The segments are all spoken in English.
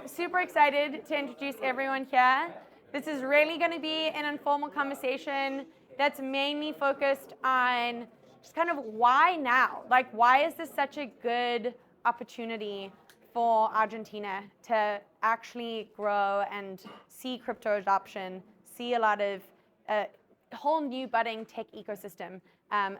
super excited to introduce everyone here. This is really going to be an informal conversation that's mainly focused on just kind of why now? Like, why is this such a good opportunity for Argentina to actually grow and see crypto adoption, see a lot of whole new budding tech ecosystem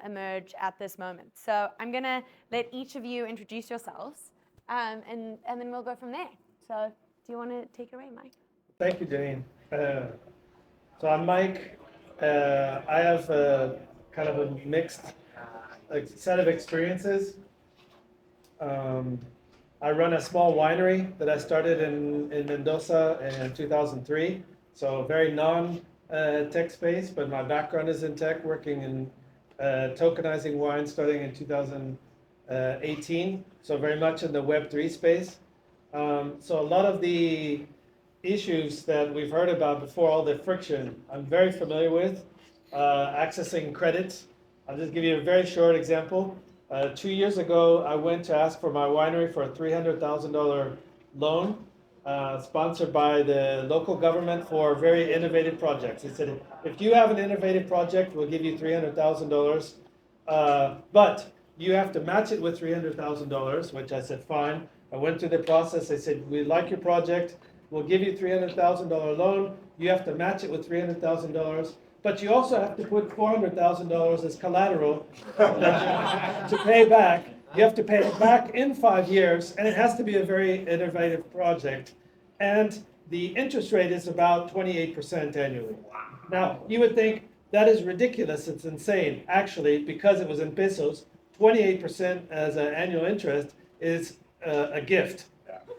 emerge at this moment. So I'm going to let each of you introduce yourselves, and then we'll go from there. So do you want to take it away, Mike? Thank you, Janine. So I'm Mike. I have kind of a mixed set of experiences. I run a small winery that I started in Mendoza in 2003. So very non-tech space, but my background is in tech, working in tokenizing wine starting in 2018. So very much in the Web3 space. So a lot of the issues that we've heard about before, all the friction, I'm very familiar with. Accessing credit. I'll just give you a very short example. 2 years ago, I went to ask for my winery for a $300,000 loan, sponsored by the local government for very innovative projects. They said, if you have an innovative project, we'll give you $300,000, but you have to match it with $300,000, which I said, fine. I went through the process. They said, we like your project. We'll give you $300,000 loan. You have to match it with $300,000. But you also have to put $400,000 as collateral to pay back. You have to pay it back in 5 years, and it has to be a very innovative project. And the interest rate is about 28% annually. Now, you would think that is ridiculous. It's insane. Actually, because it was in pesos, 28% as an annual interest is a gift,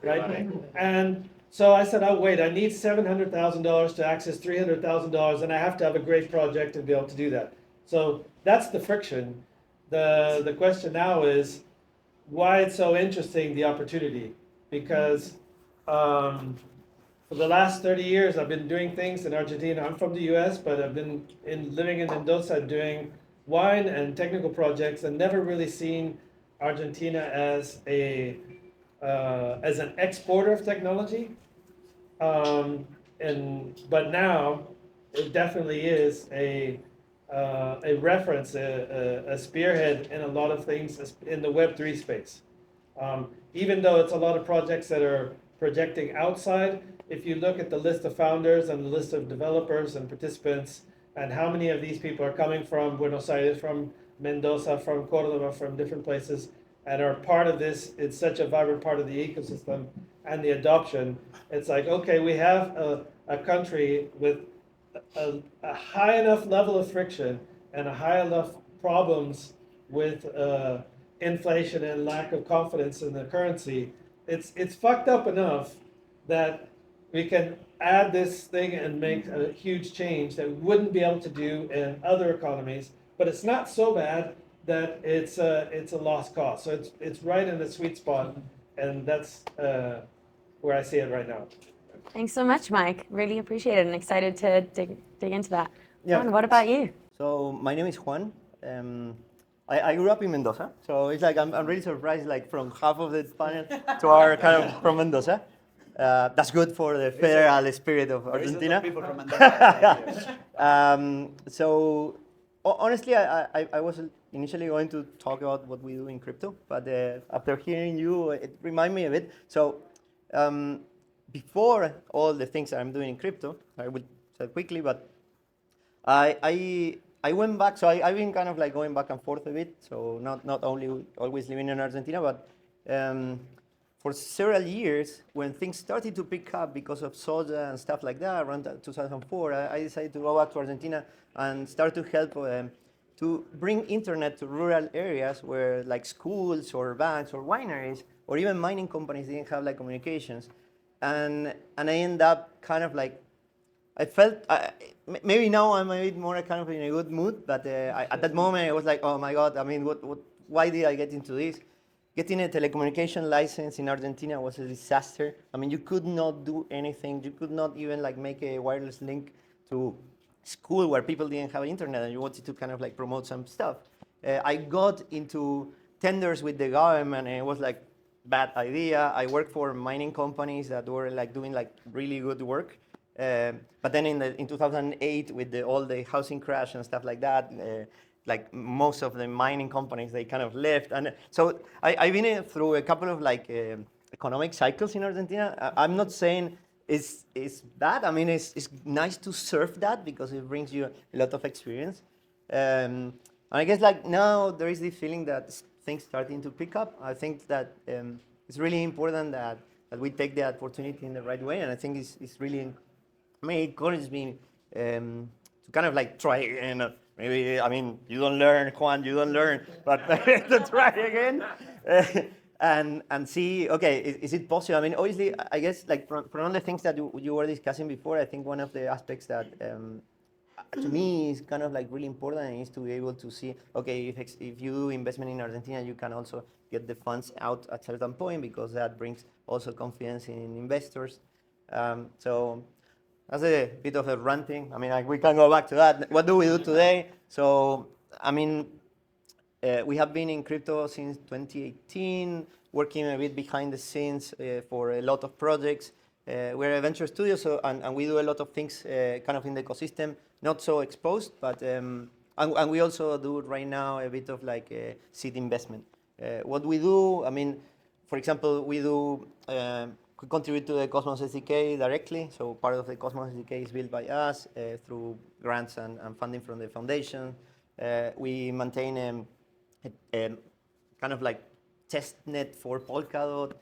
right? And so I said, oh, wait, I need $700,000 to access $300,000, and I have to have a great project to be able to do that. So that's the friction. The question now is why it's so interesting, the opportunity. Because for the last 30 years, I've been doing things in Argentina. I'm from the US, but I've been living in Mendoza doing wine and technical projects, and never really seen Argentina as an exporter of technology. But now it definitely is a reference, a spearhead in a lot of things in the Web3 space. Even though it's a lot of projects that are projecting outside, if you look at the list of founders and the list of developers and participants, and how many of these people are coming from Buenos Aires, from Mendoza, from Córdoba, from different places, and are part of this, it's such a vibrant part of the ecosystem and the adoption. It's like, okay, we have a country with a high enough level of friction and a high enough problems with inflation and lack of confidence in the currency. It's fucked up enough that we can add this thing and make a huge change that we wouldn't be able to do in other economies. But it's not so bad that it's a lost cause. So it's right in the sweet spot, and that's where I see it right now. Thanks so much, Mike. Really appreciate it and excited to dig into that. Yeah. Juan, what about you? So my name is Juan. I grew up in Mendoza, so it's like I'm really surprised, like from half of the panel to our kind of from Mendoza. That's good for the federal spirit of Argentina. People from Mendoza. So honestly, I was initially going to talk about what we do in crypto, but after hearing you, it reminded me of it. So before all the things that I'm doing in crypto, I will say quickly, but I went back. So I've been kind of like going back and forth a bit. So not only always living in Argentina, but for several years, when things started to pick up because of soda and stuff like that, around 2004, I decided to go back to Argentina and start to help to bring internet to rural areas where like schools or banks or wineries or even mining companies didn't have like communications. And I end up kind of like, I felt, maybe now I'm a bit more kind of in a good mood, but at that moment I was like, oh my God, I mean, why did I get into this? Getting a telecommunication license in Argentina was a disaster. I mean, you could not do anything. You could not even like make a wireless link to school where people didn't have internet and you wanted to kind of like promote some stuff. I got into tenders with the government and it was like bad idea. I worked for mining companies that were like doing like really good work. But then in 2008, with all the housing crash and stuff like that, like most of the mining companies, they kind of left. And so I've been through a couple of like economic cycles in Argentina. I'm not saying it's bad. I mean, it's nice to surf that because it brings you a lot of experience. And I guess like now there is the feeling that things starting to pick up. I think that it's really important that we take the opportunity in the right way. And I think it's really, I mean, it encourages me to kind of like try again. Maybe, I mean, you don't learn, Juan, you don't learn, but to try again and see, okay, is it possible? I mean, obviously, I guess like from all the things that you were discussing before, I think one of the aspects that to me is kind of like really important is to be able to see, okay, if you do investment in Argentina, you can also get the funds out at a certain point because that brings also confidence in investors. So that's a bit of a ranting. I mean, like, we can go back to that. What do we do today? So, I mean, we have been in crypto since 2018, working a bit behind the scenes for a lot of projects. We're a venture studio, so and we do a lot of things kind of in the ecosystem, not so exposed, but and we also do right now a bit of like seed investment. What we do, I mean, for example, we do we contribute to the Cosmos SDK directly. So part of the Cosmos SDK is built by us through grants and funding from the foundation. We maintain a kind of like test net for Polkadot.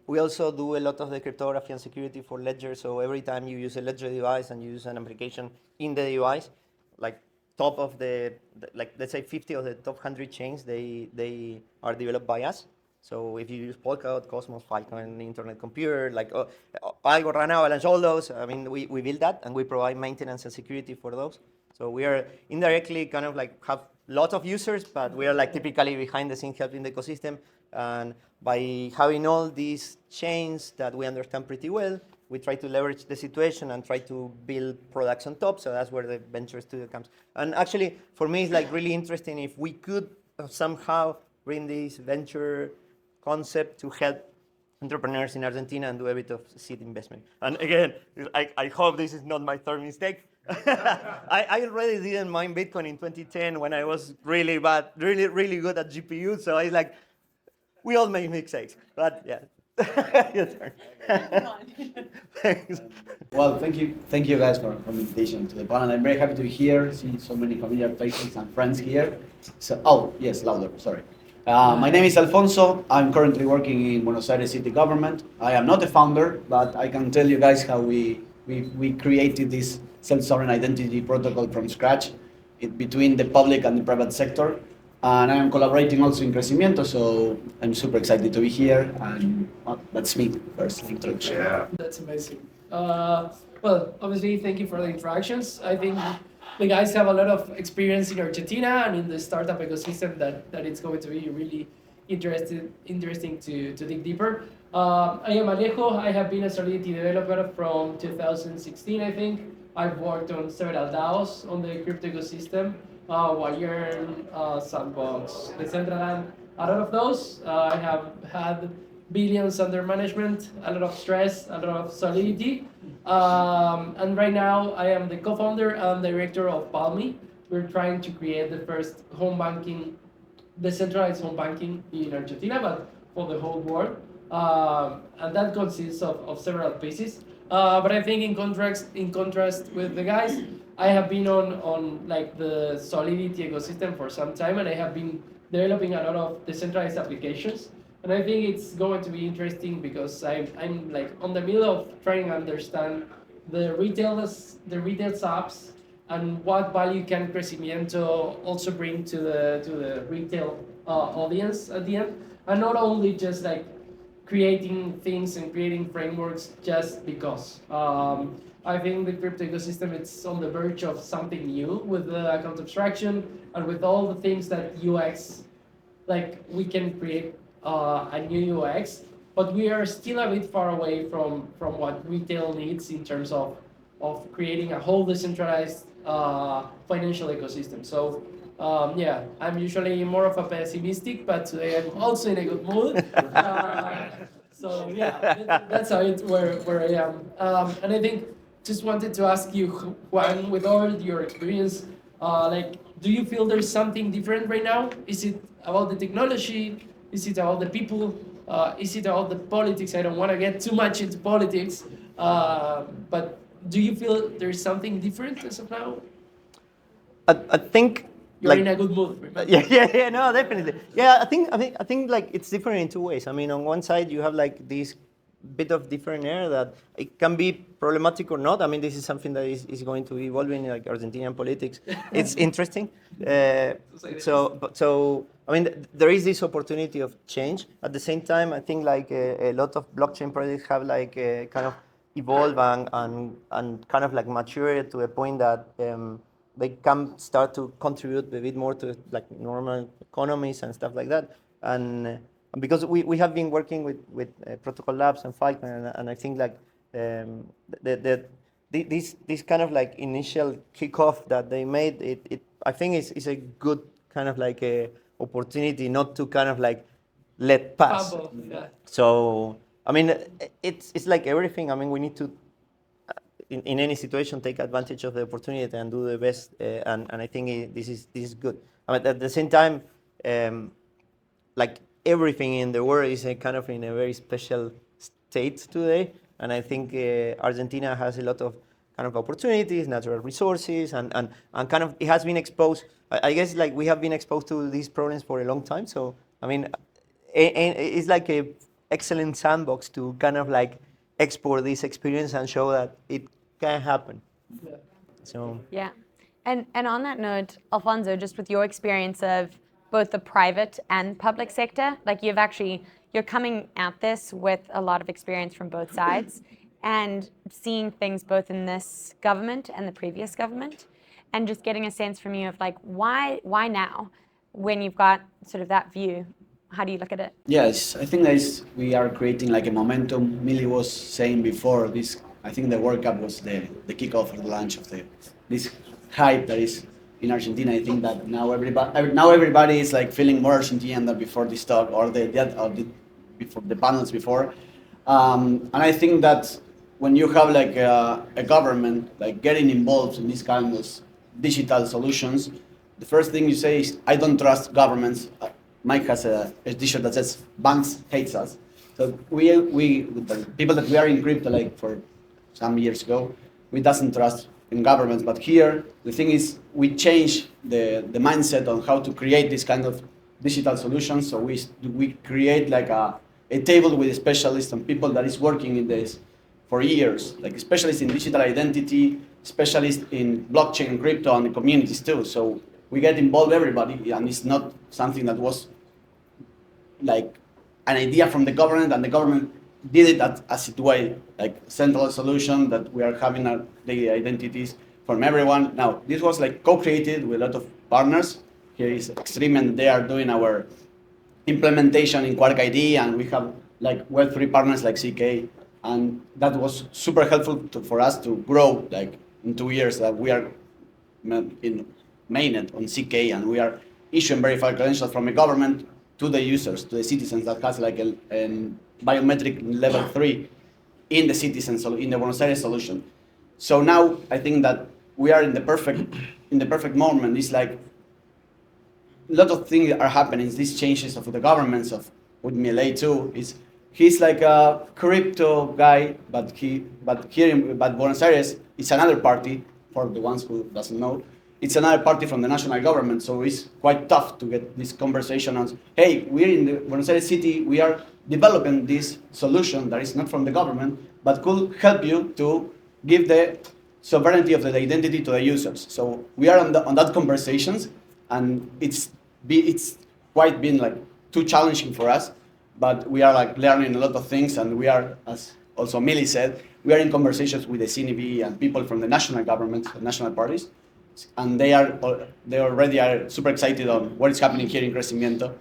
We also do a lot of the cryptography and security for Ledger. So every time you use a Ledger device and you use an application in the device, like top of like let's say 50 of the top 100 chains, they are developed by us. So if you use Polkadot, Cosmos, Filecoin, Internet Computer, like Algorand, Avalanche, all those, I mean, we build that and we provide maintenance and security for those. So we are indirectly kind of like have lots of users, but we are like typically behind the scenes helping the ecosystem. And by having all these chains that we understand pretty well, we try to leverage the situation and try to build products on top. So that's where the venture studio comes. And actually, for me, it's like really interesting if we could somehow bring this venture concept to help entrepreneurs in Argentina and do a bit of seed investment. And again, I hope this is not my third mistake. I already didn't mine Bitcoin in 2010 when I was really bad, really good at GPU. So I like, we all make mistakes, but yeah. Your turn. Thanks. Well, thank you guys for the invitation to the panel. I'm very happy to be here, see so many familiar faces and friends here. So, oh yes, louder. Sorry. My name is Alfonso. I'm currently working in Buenos Aires city government. I am not a founder, but I can tell you guys how we created this self-sovereign identity protocol from scratch between the public and the private sector. And I am collaborating also in Crecimiento, so I'm super excited to be here. And that's me, first introduction. Yeah. That's amazing. Well, obviously, thank you for the introductions. I think the guys have a lot of experience in Argentina and in the startup ecosystem that it's going to be really interesting to dig deeper. I am Alejo. I have been a Solidity developer from 2016, I think. I've worked on several DAOs on the crypto ecosystem, Wayern, Sandbox, Decentraland. A lot of those. I have had billions under management, a lot of stress, a lot of solidity. And right now I am the co-founder and director of Balmy. We're trying to create the first home banking, decentralized home banking in Argentina, but for the whole world. And that consists of several pieces. But I think in contrast with the guys, I have been on like the Solidity ecosystem for some time, and I have been developing a lot of decentralized applications. And I think it's going to be interesting because I'm like on the middle of trying to understand the retail apps and what value can Crecimiento also bring to the retail audience at the end, and not only just like creating things and creating frameworks just because. I think the crypto ecosystem it's on the verge of something new with the account abstraction and with all the things that UX, like we can create a new UX, but we are still a bit far away from what retail needs in terms of creating a whole decentralized financial ecosystem. So Yeah, I'm usually more of a pessimistic, but today I'm also in a good mood. So yeah, that's how it where I am. And I think just wanted to ask you, Juan, with all your experience, like, do you feel there's something different right now? Is it about the technology? Is it about the people? Is it about the politics? I don't want to get too much into politics, but do you feel there's something different as of now? I think You're like in a good mood. Remember? yeah, no, definitely. Yeah, I think like it's different in two ways. I mean, on one side you have like this bit of different air that it can be problematic or not. I mean, this is something that is going to evolve in like Argentinian politics. It's interesting. So I mean, there is this opportunity of change. At the same time, I think like a lot of blockchain projects have like kind of evolve and kind of like mature to a point that they can start to contribute a bit more to like normal economies and stuff like that. And because we have been working with Protocol Labs and Falcon, and I think like this kind of like initial kickoff that they made, it I think is a good kind of like a opportunity not to kind of like let pass. Fumble, yeah. So I mean, it's like everything. I mean, we need to in any situation take advantage of the opportunity and do the best. And I think this is good. I mean, at the same time, like everything in the world is a kind of in a very special state today. And I think Argentina has a lot of kind of opportunities, natural resources, and kind of it has been exposed. I guess like we have been exposed to these problems for a long time. So I mean, it's like a excellent sandbox to kind of like export this experience and show that it can happen. Yeah. So Yeah. And on that note, Alfonso, just with your experience of both the private and public sector, like you're coming at this with a lot of experience from both sides and seeing things both in this government and the previous government, and just getting a sense from you of like why now when you've got sort of that view. How do you look at it? Yes, I think that we are creating like a momentum. Millie was saying before this. I think the World Cup was the kickoff or the launch of this hype that is in Argentina. I think that now everybody is like feeling more Argentinian than before this talk or before the panels before. And I think that when you have like a government like getting involved in these kinds of digital solutions, the first thing you say is, I don't trust governments. Mike has a t-shirt that says banks hates us. So we the people that we are in crypto like for some years ago, we doesn't trust in governments. But here the thing is we change the mindset on how to create this kind of digital solutions. So we create like a table with specialists and people that is working in this for years, like specialists in digital identity, specialists in blockchain and crypto and the communities too. So we get involved everybody, and it's not something that was like an idea from the government, and the government did it as it way, like central solution that we are having the identities from everyone. Now, this was like co-created with a lot of partners. Here is Crecimiento, they are doing our implementation in QuarkID, and we have like Web3 partners like CK, and that was super helpful for us to grow like in 2 years that we are in mainnet on CK, and we are issuing verified credentials from the government to the users, to the citizens that has like a biometric level 3 in the citizens, in the Buenos Aires solution. So now I think that we are in the perfect moment. It's like a lot of things are happening. These changes of the governments of with Milei too. He's like a crypto guy, but Buenos Aires is another party. For the ones who doesn't know, it's another party from the national government. So it's quite tough to get this conversation on. Hey, we're in the Buenos Aires city. We are developing this solution that is not from the government, but could help you to give the sovereignty of the identity to the users. So we are on that conversations, and it's quite been like too challenging for us, but we are like learning a lot of things, and we are, as also Millie said, we are in conversations with the CNV and people from the national governments, the national parties, and they already are super excited on what is happening here in Crecimiento.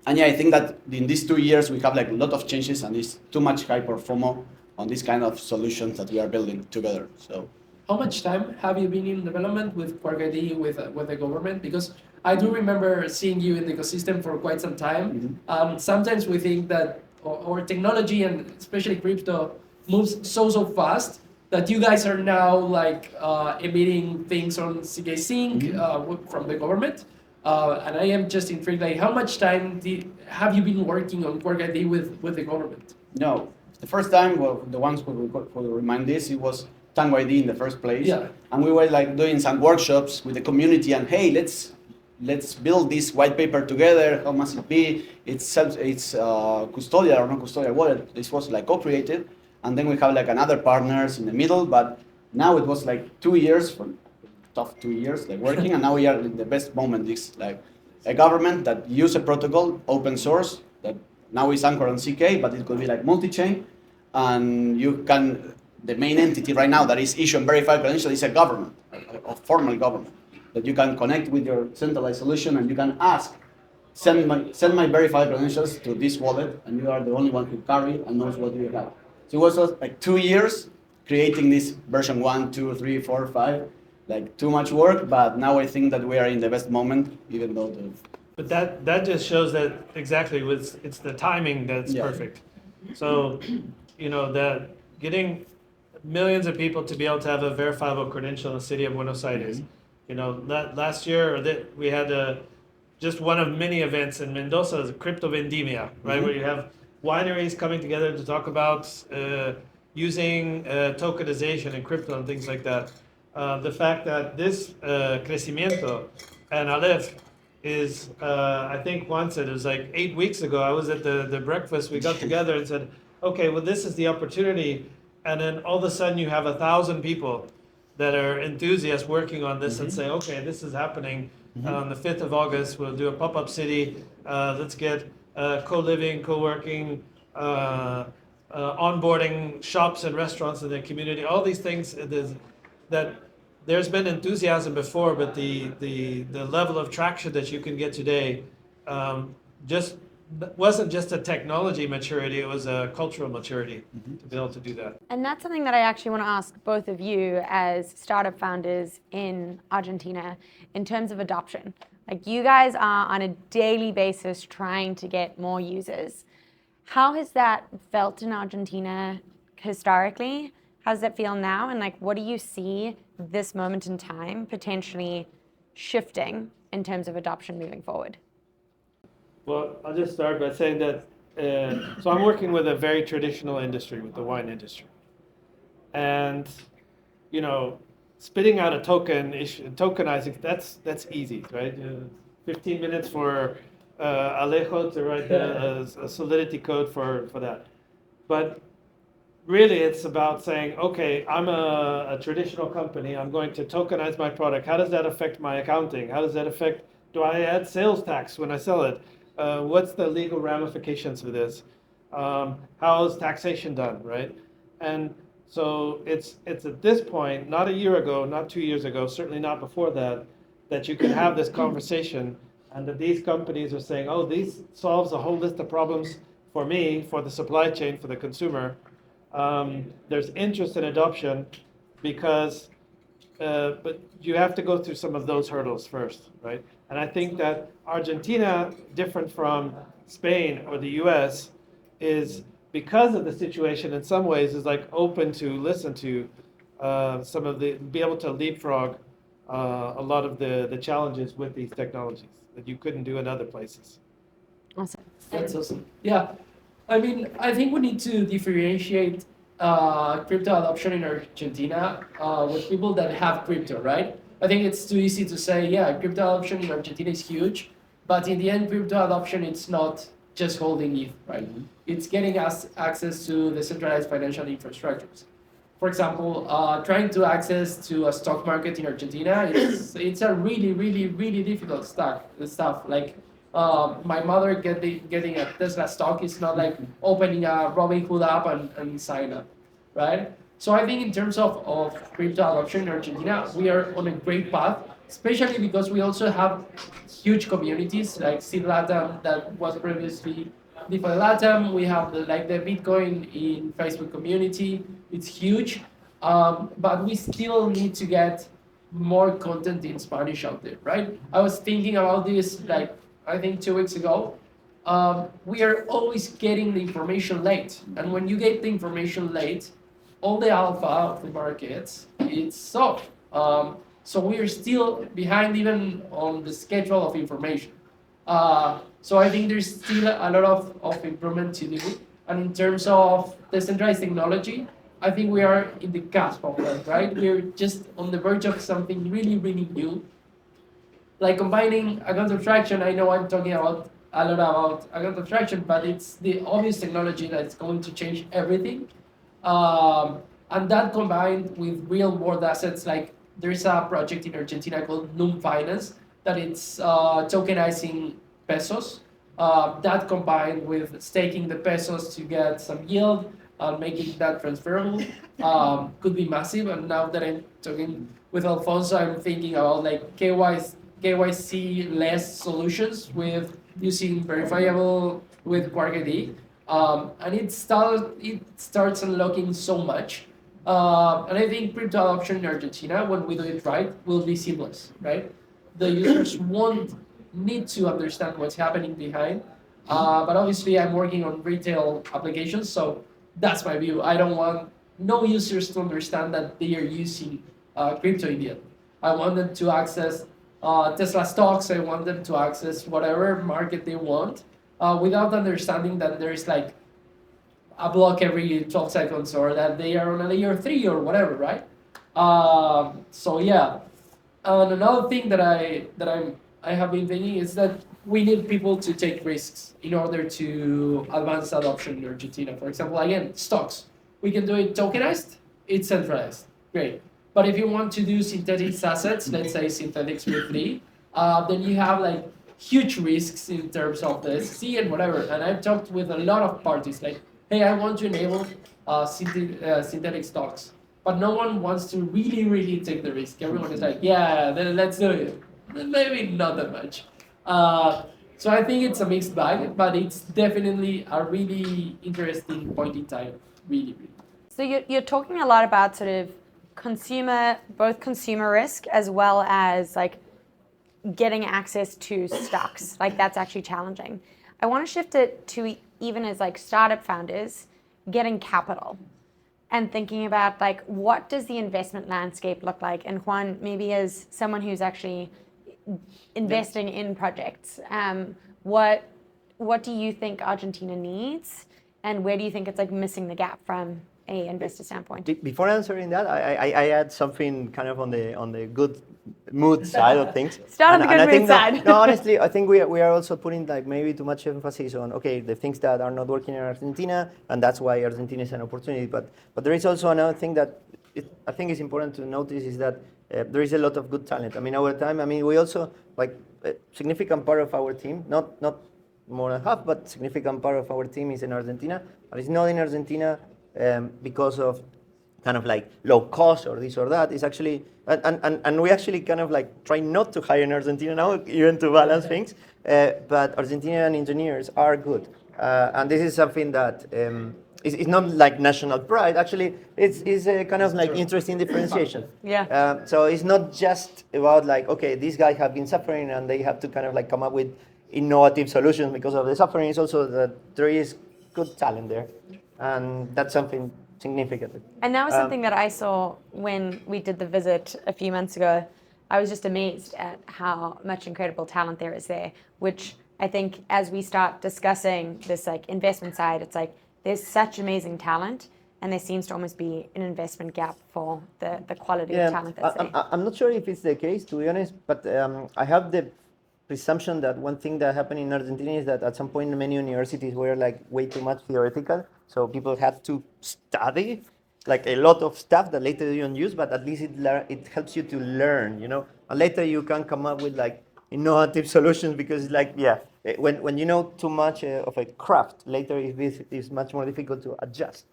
And yeah, I think that in these 2 years we have like a lot of changes, and it's too much hype or FOMO on this kind of solutions that we are building together. So how much time have you been in development with QuarkID with the government? Because I do remember seeing you in the ecosystem for quite some time. Sometimes we think that our technology and especially crypto moves so fast that you guys are now like emitting things on CK Sync from the government. And I am just intrigued, like how much time have you been working on QuarkID with the government? No, the first time, well, the ones who remind this, it was Tango ID in the first place. Yeah. And we were like doing some workshops with the community and hey, let's build this white paper together. How must it be? It's custodial or non-custodial wallet. This was like co-created. And then we have like another partners in the middle, but now it was like 2 years, tough 2 years, like working, and now we are in the best moment. It's like a government that use a protocol, open source, that now is anchored on CK, but it could be like multi-chain, and you can, the main entity right now that is issuing verified credentials is a government, a formal government, that you can connect with your centralized solution and you can ask, send my verified credentials to this wallet, and you are the only one who carry and knows what you have. So it was like 2 years creating this version 1, 2, 3, 4, 5, like too much work, but now I think that we are in the best moment, even though But that just shows that exactly it's the timing that's perfect. So, that getting millions of people to be able to have a verifiable credential in the city of Buenos Aires. Last year we had just one of many events in Mendoza, is Crypto Vendimia, right, where you have wineries coming together to talk about using tokenization and crypto and things like that. The fact that this Crecimiento and Aleph is, I think once it was like 8 weeks ago, I was at the breakfast, we got together and said, okay, well, this is the opportunity. And then all of a sudden you have 1,000 people that are enthusiasts working on this and say, okay, this is happening. On the 5th of August, we'll do a pop-up city. Let's get co-living, co-working, onboarding shops and restaurants in the community. All these things that there's been enthusiasm before, but the level of traction that you can get today just wasn't just a technology maturity, it was a cultural maturity to be able to do that. And that's something that I actually want to ask both of you as startup founders in Argentina in terms of adoption. Like, you guys are on a daily basis trying to get more users. How has that felt in Argentina historically? How does it feel now? And like, what do you see this moment in time potentially shifting in terms of adoption moving forward? Well, I'll just start by saying that, so I'm working with a very traditional industry, with the wine industry. And, spitting out a tokenizing, that's easy, right? 15 minutes for Alejo to write a solidity code for that. But really, it's about saying, okay, I'm a traditional company. I'm going to tokenize my product. How does that affect my accounting? How does that affect, do I add sales tax when I sell it? What's the legal ramifications for this? How is taxation done, right? And so it's at this point, not a year ago, not 2 years ago, certainly not before that you can have this conversation, and that these companies are saying, oh, this solves a whole list of problems for me, for the supply chain, for the consumer. There's interest in adoption because, but you have to go through some of those hurdles first, right? And I think that Argentina, different from Spain or the US, is, because of the situation in some ways, is like open to listen to some of be able to leapfrog a lot of the challenges with these technologies that you couldn't do in other places. Awesome. That's awesome. Yeah, I mean, I think we need to differentiate crypto adoption in Argentina with people that have crypto, right? I think it's too easy to say, yeah, crypto adoption in Argentina is huge, but in the end, crypto adoption, it's not just holding ETH, right? It's getting us access to the centralized financial infrastructures. For example, trying to access to a stock market in Argentina, it's a really, really, really difficult stuff. Like, my mother getting a Tesla stock is not like opening a Robinhood app and sign up, right? So I think in terms of crypto adoption in Argentina, we are on a great path, especially because we also have huge communities like Seed Latam that was previously DeFi Latam. We have the Bitcoin in Facebook community. It's huge. but we still need to get more content in Spanish out there, right? I was thinking about this like I think 2 weeks ago. We are always getting the information late, and when you get the information late, all the alpha of the markets it's soft. So we are still behind even on the schedule of information. So I think there's still a lot of improvement to do. And in terms of decentralized technology, I think we are in the cusp of that, right? We're just on the verge of something really, really new. Like combining account abstraction, I know I'm talking about a lot about account abstraction, but it's the obvious technology that's going to change everything. And that combined with real world assets, like there's a project in Argentina called Num Finance that it's tokenizing pesos. That combined with staking the pesos to get some yield and making that transferable could be massive. And now that I'm talking with Alfonso, I'm thinking about like KYC less solutions with using verifiable with QuarkID. And it starts unlocking so much. And I think crypto adoption in Argentina, when we do it right, will be seamless, right? The users won't need to understand what's happening behind. But obviously, I'm working on retail applications, so that's my view. I don't want no users to understand that they are using crypto immediately. I want them to access Tesla stocks. I want them to access whatever market they want without understanding that there's like a block every 12 seconds or that they are on a layer 3 or whatever, right? So yeah. And another thing that I have been thinking is that we need people to take risks in order to advance adoption in Argentina. For example, again, stocks. We can do it tokenized, it's centralized. Great. But if you want to do synthetic assets, let's say synthetics Web3, then you have like huge risks in terms of the SEC and whatever. And I've talked with a lot of parties like, hey, I want to enable synthetic stocks. But no one wants to really, really take the risk. Everyone is like, yeah, then let's do it. Maybe not that much. So I think it's a mixed bag, but it's definitely a really interesting point in time. Really, really. So you're talking a lot about sort of both consumer risk as well as like getting access to stocks. Like that's actually challenging. I want to shift it to even as like startup founders getting capital and thinking about like what does the investment landscape look like? And Juan, maybe as someone who's actually investing in projects, what do you think Argentina needs, and where do you think it's like missing the gap from a investor standpoint? Before answering that, I add something kind of on the good mood side of things. Start on the good mood side. No, honestly, I think we are also putting like maybe too much emphasis on the things that are not working in Argentina, and that's why Argentina is an opportunity. But there is also another thing that I think is important to notice is that there is a lot of good talent. I mean, over time, we also like a significant part of our team, not more than half, but significant part of our team is in Argentina, but it's not in Argentina because of kind of like low cost or this or that. It's actually, and we actually kind of like try not to hire in Argentina now, even to balance things. But Argentinian engineers are good. And this is something that it's not like national pride. Actually, it's a kind of like interesting differentiation. Yeah. So it's not just about like, okay, these guys have been suffering and they have to kind of like come up with innovative solutions because of the suffering. It's also that there is good talent there. And that's something significant. And that was something that I saw when we did the visit a few months ago. I was just amazed at how much incredible talent there is there, which I think as we start discussing this like investment side, it's like there's such amazing talent and there seems to almost be an investment gap for the quality of talent that's there. I'm not sure if it's the case, to be honest, but I have the presumption that one thing that happened in Argentina is that at some point many universities were like way too much theoretical. So people had to study like a lot of stuff that later you don't use, but at least it helps you to learn, and later you can come up with like innovative solutions because it's like, when you know too much of a craft, later it's much more difficult to adjust.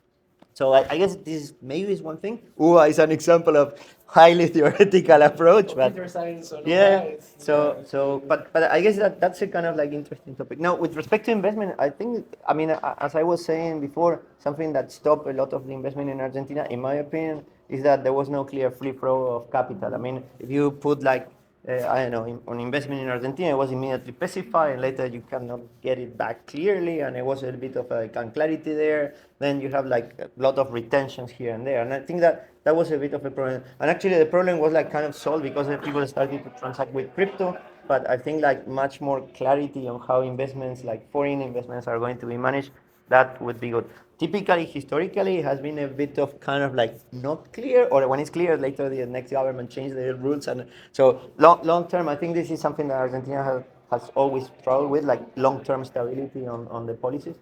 So I guess this maybe is one thing. UBA is an example of highly theoretical approach, but Computer science or but I guess that's a kind of like interesting topic. Now, with respect to investment, I think, as I was saying before, something that stopped a lot of the investment in Argentina, in my opinion, is that there was no clear free flow of capital. I mean, if you put like, I don't know, on investment in Argentina, it was immediately specified, and later you cannot get it back clearly, and it was a bit of like unclarity there. Then you have like a lot of retentions here and there, and I think that that was a bit of a problem. And actually, the problem was like kind of solved because the people started to transact with crypto. But I think like much more clarity on how investments, like foreign investments, are going to be managed, that would be good. Typically, historically, it has been a bit of kind of like not clear, or when it's clear, later the next government changed the rules. And so long term, I think this is something that Argentina has always struggled with, like long-term stability on the policies.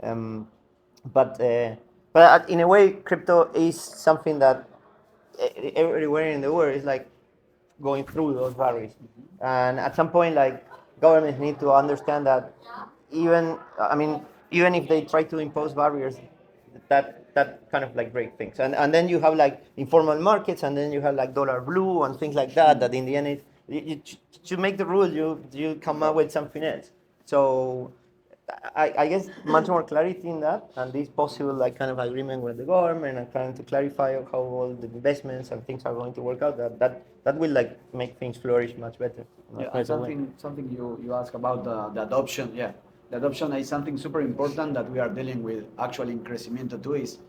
Um, but in a way, crypto is something that everywhere in the world is like going through those barriers. And at some point, like governments need to understand that even if they try to impose barriers, that kind of like break things. And then you have like informal markets, and then you have like dollar blue and things like that. That in the end, to make the rule, you come up with something else. So I guess much more clarity in that, and this possible like kind of agreement with the government and trying to clarify how all the investments and things are going to work out. That will like make things flourish much better. Yeah, and something you ask about the adoption. Yeah, the adoption is something super important that we are dealing with actually in Crecimiento too. Is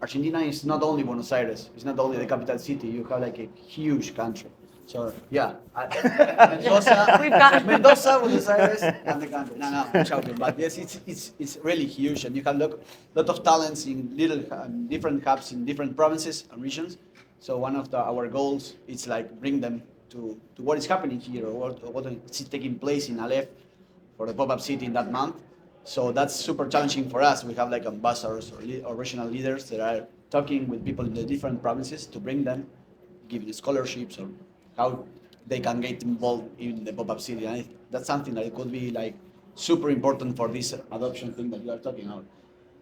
Argentina is not only Buenos Aires, it's not only the capital city. You have like a huge country. So yeah, Mendoza, We've got- Mendoza, Buenos Aires, and the country. No, I'm joking, but yes, it's really huge, and you have lot of talents in little different hubs in different provinces and regions. So one of our goals is like bring them to what is happening here or what is taking place in Aleph for the pop-up city in that month. So that's super challenging for us. We have like ambassadors or regional leaders that are talking with people in the different provinces to bring them, giving scholarships or how they can get involved in the pop-up city. And that's something that could be like super important for this adoption thing that you are talking about.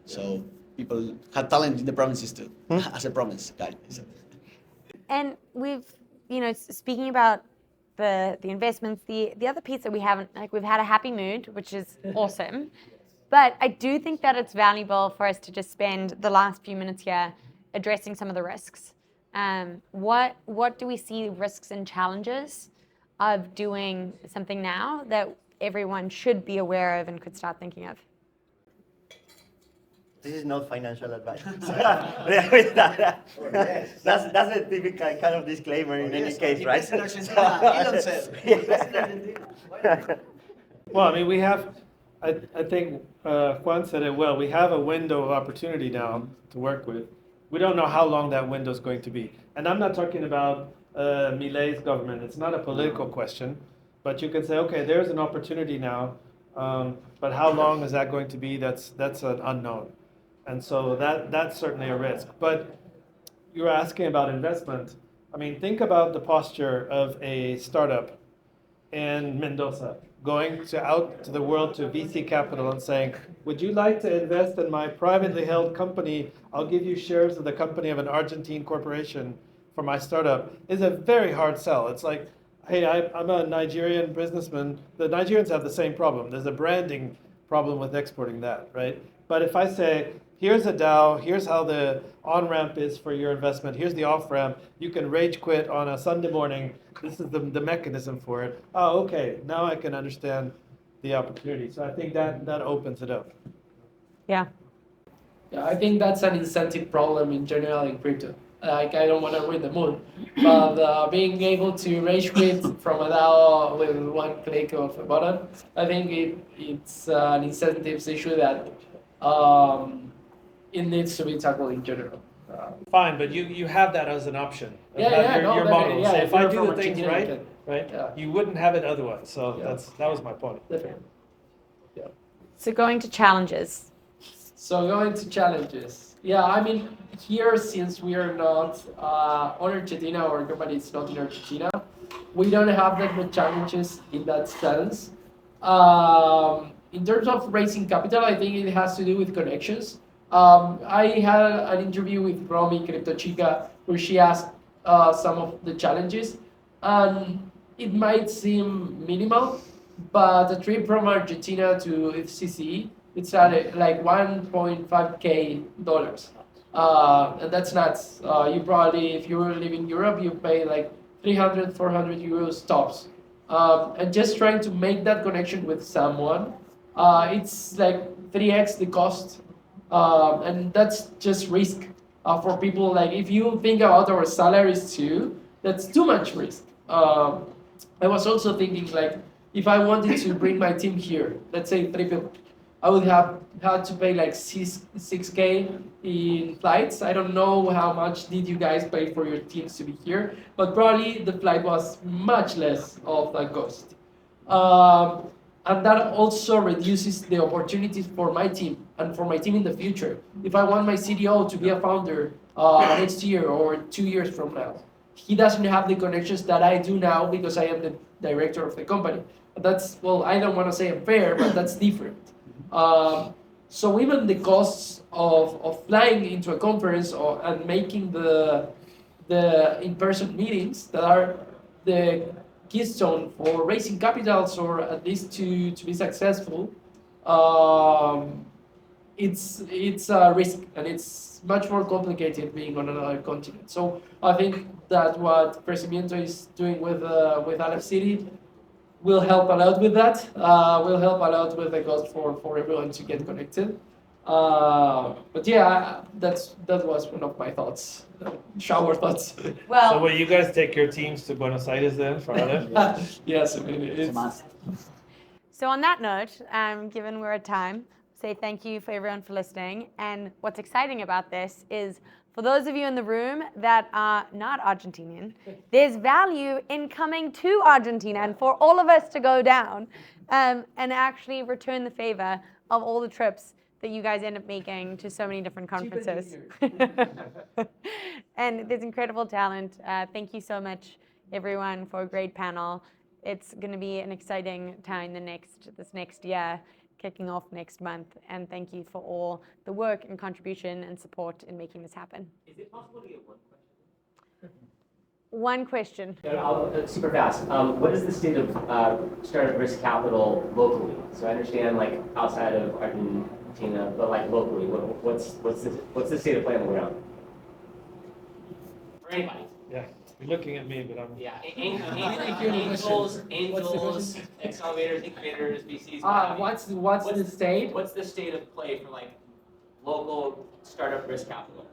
So people have talent in the provinces too, as a province guy. And we've, speaking about the investments, the other piece that we haven't, like we've had a happy mood, which is awesome. But I do think that it's valuable for us to just spend the last few minutes here addressing some of the risks. What do we see risks and challenges of doing something now that everyone should be aware of and could start thinking of? This is not financial advice. That's a typical kind of disclaimer in any case, right? Well, I mean, we have, I think Juan said it well, we have a window of opportunity now to work with. We don't know how long that window is going to be. And I'm not talking about Milei's government. It's not a political question. But you can say, okay, there's an opportunity now. But how long is that going to be? That's an unknown. And so that's certainly a risk. But you were asking about investment. I mean, think about the posture of a startup in Mendoza going out to the world to VC capital and saying, would you like to invest in my privately held company? I'll give you shares of the company of an Argentine corporation for my startup. Is a very hard sell. It's like, hey, I'm a Nigerian businessman. The Nigerians have the same problem. There's a branding problem with exporting that, right? But if I say, here's a DAO, here's how the on-ramp is for your investment, here's the off-ramp, you can rage quit on a Sunday morning, this is the mechanism for it. Oh, okay, now I can understand the opportunity. So I think that opens it up. Yeah. Yeah, I think that's an incentive problem in general in crypto. Like, I don't want to ruin the mood, but being able to rage quit from a DAO with one click of a button, I think it's an incentives issue that it needs to be tackled in general. Fine, but you have that as an option. Your model. Yeah, So if I you're do from the things Argentina, right, yeah. you wouldn't have it otherwise. So Yeah. that was my point. Definitely. Yeah. So going to challenges. So going to challenges. Yeah, I mean, here, since we are not on Argentina, our company is not in Argentina, we don't have that much challenges in that sense. In terms of raising capital, I think it has to do with connections. I had an interview with Romy Crypto Chica where she asked some of the challenges, and it might seem minimal, but a trip from Argentina to FCC, it's at like $1.5K. And that's nuts. You probably, if you live in Europe, you pay like 300, 400 euros tops. And just trying to make that connection with someone, it's like 3x the cost. And that's just risk for people. Like if you think about our salaries too, that's too much risk. I was also thinking like if I wanted to bring my team here, let's say 3 people, I would have had to pay like 6K in flights. I don't know how much did you guys pay for your teams to be here, but probably the flight was much less of that cost. And that also reduces the opportunities for my team and for my team in the future. If I want my CDO to be a founder next year or 2 years from now, he doesn't have the connections that I do now because I am the director of the company. That's, well, I don't want to say unfair, but that's different. So even the costs of flying into a conference and making the in-person meetings that are the keystone for raising capitals or at least to be successful, it's a risk and it's much more complicated being on another continent. So I think that what Crecimiento is doing with Aleph City will help a lot with that. Will help a lot with the cost for everyone to get connected. But yeah, that was one of my thoughts, shower thoughts. Well, So will you guys take your teams to Buenos Aires then for Aleph? Yes, I mean, It's a it's, must. So on that note, given we're at time, say thank you for everyone for listening. And what's exciting about this is for those of you in the room that are not Argentinian, there's value in coming to Argentina and for all of us to go down and actually return the favor of all the trips that you guys end up making to so many different conferences. And there's incredible talent. Thank you so much, everyone, for a great panel. It's going to be an exciting time this next year, kicking off next month. And thank you for all the work and contribution and support in making this happen. Is it possible to get one question? One question. Super fast. What is the state of startup risk capital locally? So I understand like outside of Argentina, but like locally, what's the state of play on the ground? For anybody. Yeah, you're looking at me, but I'm. Yeah, What's the angels, question? accelerators, incubators, VCs. what's the state? What's the state of play for like local startup risk capital?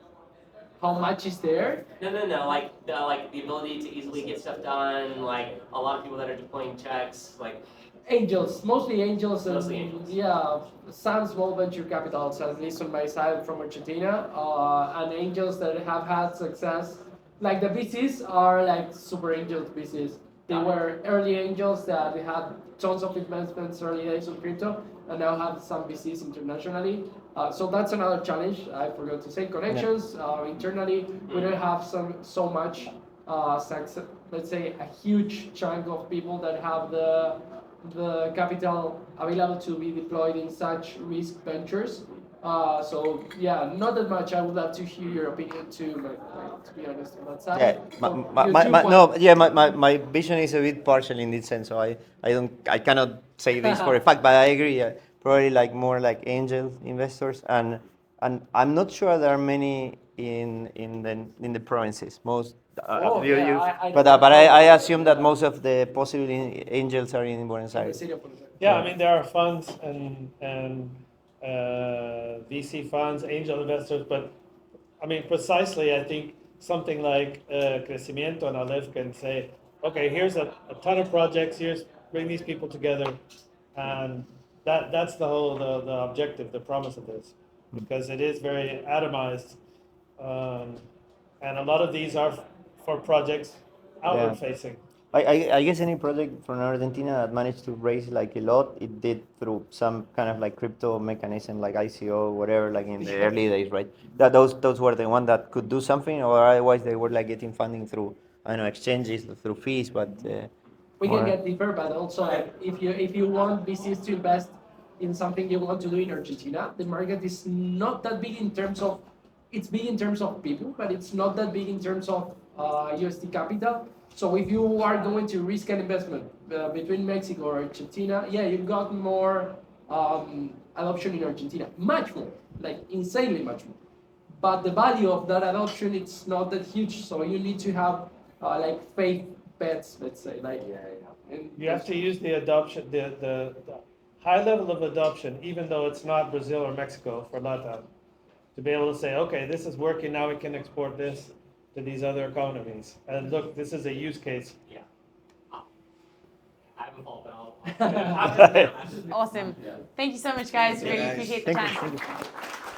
How much is there? No. Like the ability to easily get stuff done. Like a lot of people that are deploying checks. Like Angels, mostly angels, and Mostly angels. yeah, some small venture capitals, at least on my side from Argentina, and angels that have had success. Like the VCs are like super angel VCs. They were early angels that had tons of investments early days of crypto, and now have some VCs internationally. So that's another challenge. I forgot to say connections internally. We don't have so much success. Let's say a huge chunk of people that have the capital available to be deployed in such risk ventures. So yeah, not that much. I would love to hear your opinion too, but to be honest on that side. Yeah, my vision is a bit partial in this sense, so I cannot say this for a fact, but I agree. Probably like more like angel investors, and I'm not sure there are many in the provinces. Most, but I assume that most of the possible angels are in Buenos In the Aires. city of Buenos Aires. Yeah, I mean there are funds and VC funds, angel investors, but I mean precisely I think something like Crecimiento and Aleph can say, okay, here's a ton of projects, bring these people together, and that's the whole the objective, the promise of this, because it is very atomized, and a lot of these are for projects outward facing. I guess any project from Argentina that managed to raise like a lot, it did through some kind of like crypto mechanism, like ICO, whatever, like in the early days, right? That those were the ones that could do something, or otherwise they were like getting funding through, I don't know, exchanges, through fees, but. We can or- get deeper, but also like if you want VCs to invest in something you want to do in Argentina, the market is not that big in terms of, it's big in terms of people, but it's not that big in terms of USD capital. So if you are going to risk an investment between Mexico or Argentina, yeah, you've got more adoption in Argentina, much more, like insanely much more. but the value of that adoption it's not that huge. So you need to have like faith bets, let's say, like. And You have to use the adoption, the high level of adoption, even though it's not Brazil or Mexico for LATAM, to be able to say, okay, this is working, now we can export this to these other economies. And look, this is a use case. Yeah. I haven't followed, but I'll. Awesome. Thank you so much, guys. Really appreciate the Thank you. time. Thank you.